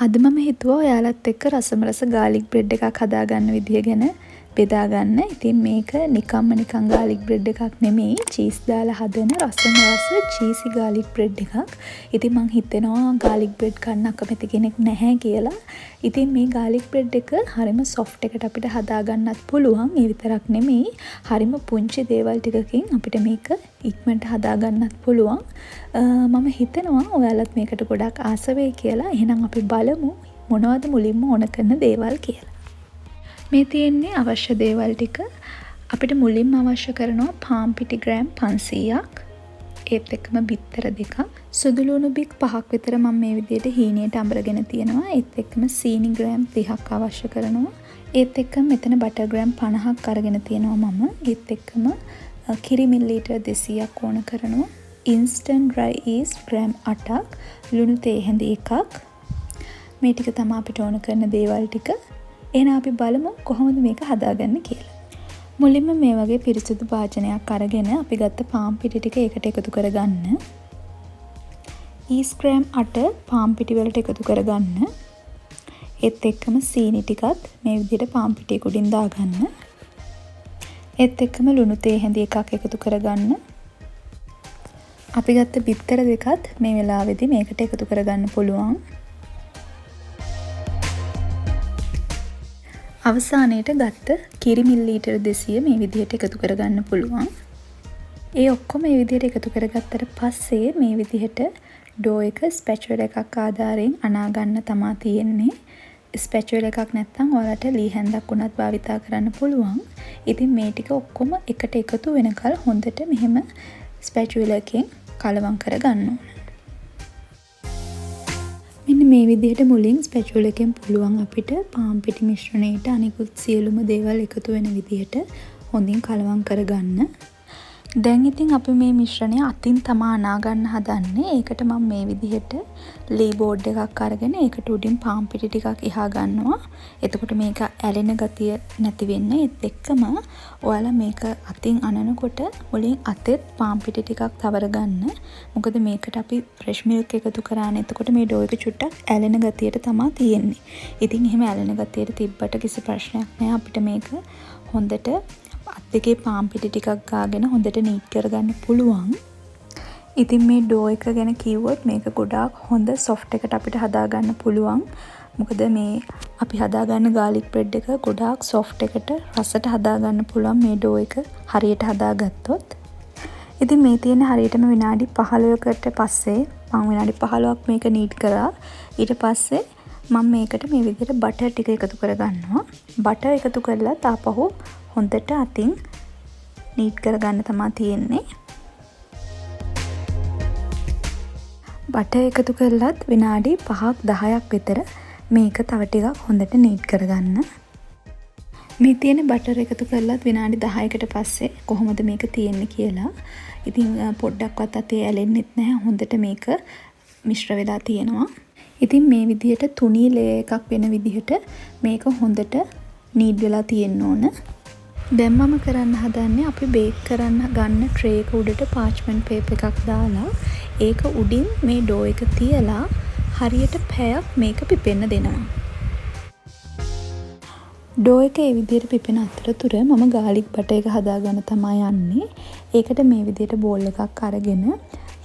අද මම හිතුවා ඔයාලත් එක්ක රසමරස ගාලික් බ්‍රෙඩ් එකක් හදාගන්න විදිය ගැන බෙදාගන්න. ඉතින් මේක නිකන් ගාලික් බ්‍රෙඩ් එකක් නෙමෙයි. චීස් දාලා හදන රසමරස චීසි ගාලික් බ්‍රෙඩ් එකක්. ඉතින් මං හිතනවා ගාලික් බ්‍රෙඩ් කන්න අකමැති කෙනෙක් නැහැ කියලා. ඉතින් මේ ගාලික් බ්‍රෙඩ් එක හරිම සොෆ්ට් එකට අපිට හදාගන්නත් පුළුවන්. ඒ විතරක් නෙමෙයි. හරිම පුංචි දේවල් ටිකකින් අපිට මේක ඉක්මනට හදාගන්නත් පුළුවන්. මම හිතනවා ඔයාලත් මේකට ගොඩක් ආස වෙයි කියලා. එහෙනම් අපි බලමු මොනවද මුලින්ම ඕන කරන දේවල් කියලා. මේ තියෙන්නේ අවශ්‍ය දේවල් ටික. අපිට මුලින්ම අවශ්‍ය කරනවා පාන් පිටි ග්‍රෑම් 500ක්. ඒත් එක්කම බිත්තර දෙකක්. සුදු ලුණු බික් 5ක් විතර මම මේ විදිහට හීනියට අඹරගෙන තියෙනවා. ඒත් එක්කම සීනි ග්‍රෑම් 30ක් අවශ්‍ය කරනවා. ඒත් එක්කම මෙතන බටර් ග්‍රෑම් 50ක් අරගෙන තියෙනවා මම. ඒත් එක්කම කිරි මිලිලීටර් 200ක් ඕන කරනවා. ඉන්ස්ටන්ට් ඩ්‍රයි ඊස්ට් ග්‍රෑම් 8ක්. ලුණු තේ හැඳි එකක්. මේ ටික තමයි අපිට ඕන කරන දේවල් ටික. එහෙනම් අපි බලමු කොහොමද මේක හදාගන්නේ කියලා. මුලින්ම මේ වගේ පිරිසිදු භාජනයක් අරගෙන අපි ගත්ත පාන් පිටි ටික ඒකට එකතු කරගන්න. ඊස්ට් ග්‍රෑම් 8 පාන් පිටි වලට එකතු කරගන්න. ඒත් එක්කම සීනි ටිකත් මේ විදිහට පාන් පිටිය උඩින් දාගන්න. ඒත් එක්කම ලුණු තේ හැඳි එකක් එකතු කරගන්න. අපි ගත්ත බිත්තර දෙකත් මේ වෙලාවේදී මේකට එකතු කරගන්න පුළුවන්. අවසානයේට ගත්ත කිරි මිලිලීටර් 200 මේ විදිහට එකතු කරගන්න පුළුවන්. ඒ ඔක්කොම මේ විදිහට එකතු කරගත්තට පස්සේ මේ විදිහට ඩෝ එක ස්පැචුලා එකක් ආධාරයෙන් අනා ගන්න තමයි තියෙන්නේ. ස්පැචුලා එකක් නැත්නම් ඔයාලට ලී හැන්දක් උනත් භාවිතා කරන්න පුළුවන්. ඉතින් මේ ටික ඔක්කොම එකට එකතු වෙනකල් හොඳට මෙහෙම ස්පැචුලා එකෙන් කලවම් කරගන්න ඕන. මෙන්න මේ විදිහට මුලින් ස්පැචුලා එකෙන් පුළුවන් අපිට පාන් පිටි මිශ්‍රණයට අනිකුත් සියලුම දේවල් එකතු වෙන විදිහට හොඳින් කලවම් කරගන්න. දැන් ඉතින් අපි මේ මිශ්‍රණය අතින් තමා අනා ගන්න හදන්නේ. ඒකට මම මේ විදිහට ලී බෝඩ් එකක් අරගෙන ඒකට උඩින් පාන් පිටි ටිකක් එහා ගන්නවා. එතකොට මේක ඇලෙන ගතිය නැති වෙන්න. ඒත් එක්කම ඔයාලා මේක අතින් අනනකොට මුලින් අතෙත් පාන් පිටි ටිකක් තවර ගන්න. මොකද මේකට අපි ෆ්‍රෙෂ් මිල්ක් එකතු කරානේ. එතකොට මේ ඩෝ එක චුට්ටක් ඇලෙන ගතියට තමයි තියෙන්නේ. ඉතින් එහෙම ඇලෙන ගතියට තිබ්බට කිසි ප්‍රශ්නයක් නැහැ. අපිට මේක හොඳට අත් දෙකේ පාන් පිටි ටිකක් ගාගෙන හොඳට නීට් කරගන්න පුළුවන්. ඉතින් මේ ඩෝ එක ගැන කිව්වොත් මේක ගොඩාක් හොඳ සොෆ්ට් එකට අපිට හදාගන්න පුළුවන්. මොකද මේ අපි හදාගන්න ගාලික් බ්‍රෙඩ් එක ගොඩාක් සොෆ්ට් එකට රසට හදාගන්න පුළුවන් මේ ඩෝ එක හරියට හදාගත්තොත්. ඉතින් මේ තියෙන හරියටම විනාඩි 15කට පස්සේ මම විනාඩි 15ක් මේක නීට් කරා. ඊට පස්සේ මම මේකට මේ විදිහට බටර් ටික එකතු කරගන්නවා. බටර් එකතු කරලා තාපහු හොඳට අතින් නීට් කරගන්න තමයි තියෙන්නේ. බටර් එකතු කරලත් විනාඩි 5ක් 10ක් විතර මේක තව ටිකක් හොඳට නීට් කරගන්න. මේ තියෙන බටර් එකතු කරලත් විනාඩි 10කට පස්සේ කොහොමද මේක තියෙන්නේ කියලා. ඉතින් පොඩ්ඩක්වත් අතේ ඇලෙන්නෙත් නැහැ. හොඳට මේක මිශ්‍ර වෙලා තියෙනවා. ඉතින් මේ විදිහට තුනී ලේයර් එකක් වෙන විදිහට මේක හොඳට නීට් වෙලා තියෙන්න ඕන. දැන් මම කරන්න හදන්නේ අපි බේක් කරන්න ගන්න ට්‍රේ එක උඩට පාච්මන්ට් පේපර් එකක් දාලා ඒක උඩින් මේ ඩෝ එක තියලා හරියට පැයක් මේක පිපෙන්න දෙනවා. ඩෝ එක ඒ විදිහට පිපෙන අතරතුර මම ගාලික් බටර් එක හදාගන්න තමයි යන්නේ. ඒකට මේ විදිහට බෝල් එකක් අරගෙන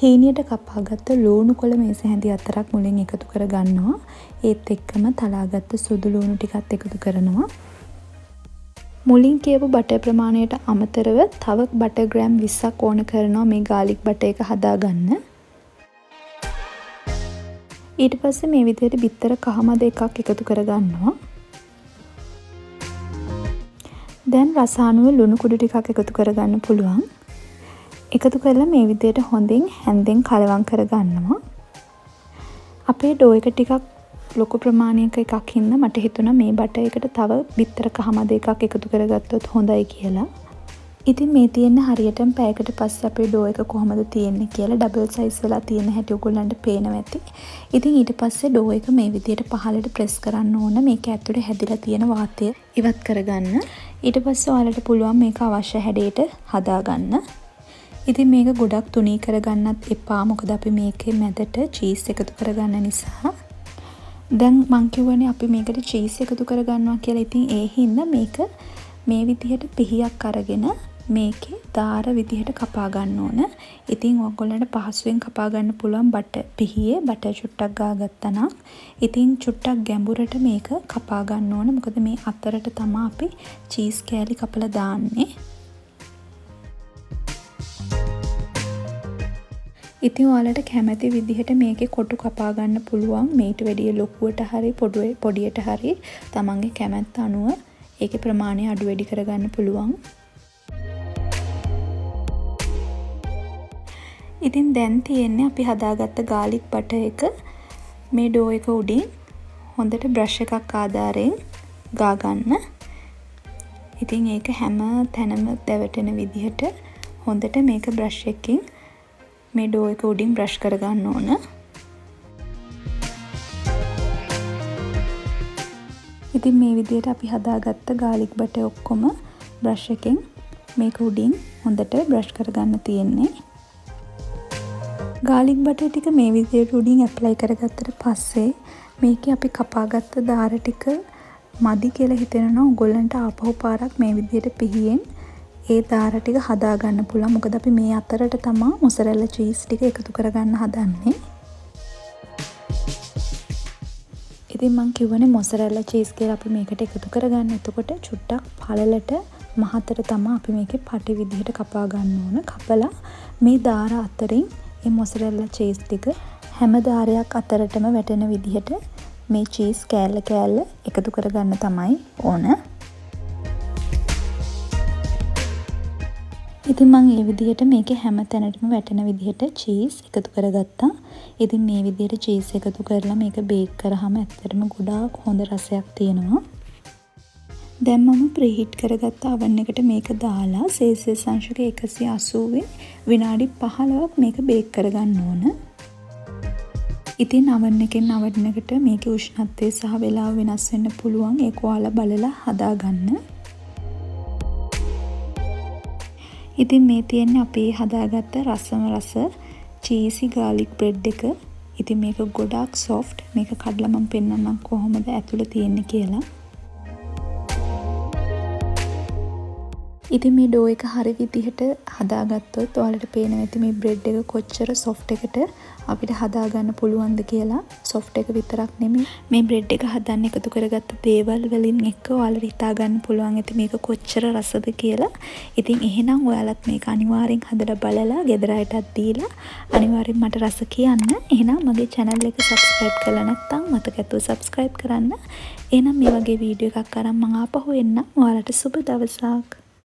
හීනියට කපාගත්ත ලුණු කොළ මේස හැඳි 4ක් මුලින් එකතු කරගන්නවා. ඒත් එක්කම තලාගත්ත සුදු ලුණු ටිකත් එකතු කරනවා. මුලින් කියපු බටර් ප්‍රමාණයට අමතරව තව බටර් ග්‍රෑම් 20ක් ඕන කරනවා මේ ගාලික් බටර් එක හදාගන්න. ඊට පස්සේ මේ විදිහට බිත්තර කහමද එකක් එකතු කරගන්නවා. දැන් රස අනුව ලුණු කුඩු ටිකක් එකතු කරගන්න පුළුවන්. එකතු කරලා මේ විදිහට හොඳින් හැන්දෙන් කලවම් කරගන්නවා. අපේ ඩෝ එක ටිකක් ලොකු ප්‍රමාණයක එකක් හින්දා මට හිතුණා මේ බටර් එකට තව බිත්තර කහමද එකක් එකතු කරගත්තොත් හොඳයි කියලා. ඉතින් මේ තියෙන හරියටම පැයකට පස්සේ අපේ ඩෝ එක කොහමද තියෙන්නේ කියලා ඩබල් සයිස් වෙලා තියෙන හැටි ඔයගොල්ලන්ට පේනවා ඇති. ඉතින් ඊට පස්සේ ඩෝ එක මේ විදිහට පහළට ප්‍රෙස් කරන්න ඕන. මේක ඇතුලේ හැදිලා තියෙන වාතය ඉවත් කරගන්න. ඊට පස්සේ ඔයාලට පුළුවන් මේක අවශ්‍ය හැඩයට හදාගන්න. ඉතින් මේක ගොඩක් තුනී කරගන්නත් එපා. මොකද අපි මේකේ මැදට චීස් එකතු කරගන්න නිසා. දැන් මං කියවනේ අපි මේකට චීස් එකතු කරගන්නවා කියලා. ඉතින් ඒ හින්දා මේක මේ විදිහට පිහියක් අරගෙන මේකේ දාර විදිහට කපා ගන්න ඕන. ඉතින් ඔයගොල්ලන්ට පහසුවෙන් කපා ගන්න පුළුවන් පිහියේ බටර් චුට්ටක් ගාගත්තා නම්. ඉතින් චුට්ටක් ගැඹුරට මේක කපා ගන්න ඕන. මොකද මේ අතරට තමයි අපි චීස් කෑලි කපලා දාන්නේ. ඉතින් ඔයාලට කැමති විදිහට මේකේ කොටු කපා ගන්න පුළුවන්. මේට වැඩිය ලොකුවට හරි පොඩියට හරි තමන්ගේ කැමැත්ත අනුව ඒකේ ප්‍රමාණය අඩු වැඩි කරගන්න පුළුවන්. ඉතින් දැන් තියෙන්නේ අපි හදාගත්ත ගාලික් බටර් එක මේ ඩෝ එක උඩින් හොඳට බ්‍රෂ් එකක් ආධාරයෙන් ගා ගන්න. ඉතින් ඒක හැම තැනම දැවටෙන විදිහට හොඳට මේක බ්‍රෂ් එකකින් මේ ඩෝ එක උඩින් බ්‍රෂ් කරගන්න ඕන. ඉතින් මේ විදිහට අපි හදාගත්ත ගාලික් බටර් ඔක්කොම බ්‍රෂ් එකෙන් මේක උඩින් හොඳට බ්‍රෂ් කරගන්න තියෙන්නේ. ගාලික් බටර් ටික මේ විදිහට උඩින් ඇප්ලයි කරගත්තට පස්සේ මේකේ අපි කපාගත්ත දාර ටික මදි කියලා හිතෙනවා ඔයගොල්ලන්ට ආපහු පාරක් මේ විදිහට පිහියෙන් ඒ දාර ටික හදා ගන්න පුළුවන්. මොකද අපි මේ අතරට තමයි මොසරෙල්ලා චීස් ටික එකතු කරගන්න හදන්නේ. ඉතින් මං කියවනේ මොසරෙල්ලා චීස් කියලා අපි මේකට එකතු කරගන්න. එතකොට චුට්ටක් පළලට මහතට තමයි අපි මේකේ පටි විදිහට කපා ගන්න ඕන. කපලා මේ දාර අතරින් මේ මොසරෙල්ලා චීස් ටික හැම දාරයක් අතරටම වැටෙන විදිහට මේ චීස් කෑල්ල එකතු කරගන්න තමයි ඕන. ඉතින් මම මේ විදිහට මේකේ හැම තැනටම වැටෙන විදිහට චීස් එකතු කරගත්තා. ඉතින් මේ විදිහට චීස් එකතු කරලා මේක බේක් කරාම ඇත්තටම ගොඩාක් හොඳ රසයක් තියෙනවා. දැන් මම ප්‍රීහීට් කරගත්ත oven එකට මේක දාලා සෙල්සියස් අංශක 180 විනාඩි 15ක් මේක බේක් කරගන්න ඕන. ඉතින් oven එකෙන් oven එකට මේකේ උෂ්ණත්වය සහ වේලාව වෙනස් වෙන්න පුළුවන්. ඒක ඔයාලා බලලා හදාගන්න. ඉතින් මේ තියෙන්නේ අපි හදාගත්ත රසම රස චීසි ගාලික් බ්‍රෙඩ් එක. ඉතින් මේක ගොඩාක් සොෆ්ට්. මේක කඩලා මම පෙන්නන්නම් කොහොමද ඇතුළේ තියෙන්නේ කියලා. ඉතින් මේ ඩෝ එක හරි විදිහට හදාගත්තොත් ඔයාලට පේනවා ඇති මේ බ්‍රෙඩ් එක කොච්චර සොෆ්ට් එකට අපිට හදාගන්න පුළුවන්ද කියලා. සොෆ්ට් එක විතරක් නෙමෙයි මේ බ්‍රෙඩ් එක හදන්න එකතු කරගත්ත දේවල් වලින් එක්ක ඔයාලට හිතා ගන්න පුළුවන් ඇති මේක කොච්චර රසද කියලා. ඉතින් එහෙනම් ඔයාලත් මේක අනිවාර්යෙන් හදලා බලලා ගෙදර අයටත් දීලා අනිවාර්යෙන් මට රස කියන්න. එහෙනම් මගේ channel එක subscribe කරලා නැත්නම් මතක ඇතුව subscribe කරන්න. එහෙනම් මේ වගේ වීඩියෝ එකක් අරන් මම ආපහු එන්නම්. ඔයාලට සුබ දවසක්.